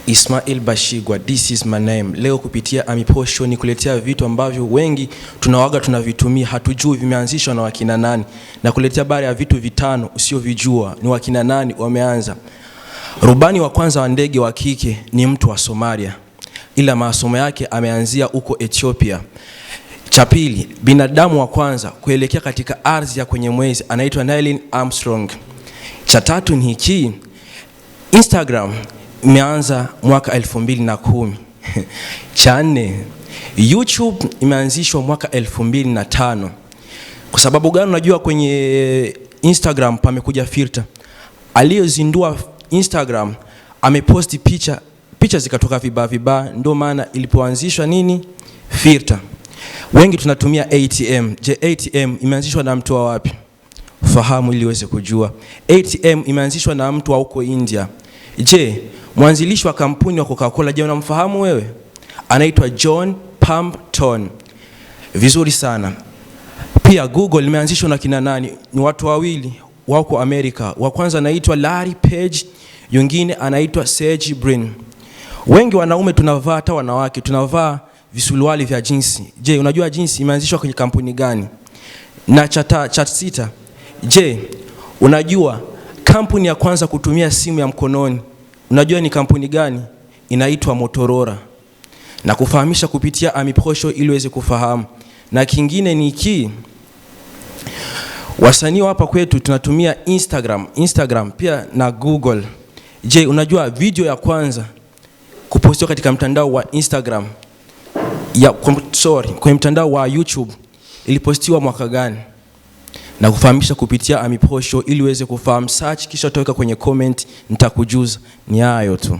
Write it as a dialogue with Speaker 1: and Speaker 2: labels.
Speaker 1: Ismail Bashigwa, this is my name. Leo kupitia Amipro Show ni kuletea vitu ambavyo wengi tunawaga tunavitumia, hatujui vimeanzishwa na wakina nani, na kuletea habari ya vitu vitano usiovijua ni wakina nani wameanza. Rubani wa kwanza wa ndege wa kike ni mtu wa Somalia, ila masomo yake ameanzia huko Ethiopia. Cha pili, binadamu wa kwanza kuelekea katika ardhi ya kwenye mwezi anaitwa Neil Armstrong. Cha tatu ni hiki, Instagram imeanza mwaka 2010. Cha nne, YouTube imeanzishwa mwaka 2005. Kwa sababu gani? Unajua kwenye Instagram pamekuja filter. Aliyozindua Instagram ameposti picha zikatoka viba, ndio maana ilipoanzishwa nini? Filter. Wengi tunatumia ATM. Je, ATM imeanzishwa na mtu wa wapi? Fahamu ili uweze kujua. ATM imeanzishwa na mtu wa huko India. Je, mwanzilishi wa kampuni wa Coca-Cola, je, unamfahamu wewe? Anaitwa John Pumpton. Vizuri sana. Pia Google imeanzishwa na kina nani? Ni watu wawili wako Amerika. Wa kwanza anaitwa Larry Page, mwingine anaitwa Sergey Brin. Wengi wanaume tunavaa, hata wanawake tunavaa visuruali vya jinsi. Je, unajua jinsi imeanzishwa kwenye kampuni gani? Na cha sita, je, unajua kampuni ya kwanza kutumia simu ya mkononi, unajua ni kampuni gani? Inaitwa Motorola. Na kufahamisha kupitia Amipro Show ili uweze kufahamu. Na kingine ni wasanii hapa kwetu tunatumia Instagram pia na Google. Je, unajua video ya kwanza kupostiwa katika mtandao wa Instagram kwenye mtandao wa YouTube ilipostiwa mwaka gani? Na kufahamisha kupitia Amipro Show ili uweze kufahamu. Search kisha toka kwenye comment, nitakujuza. Ni hayo tu.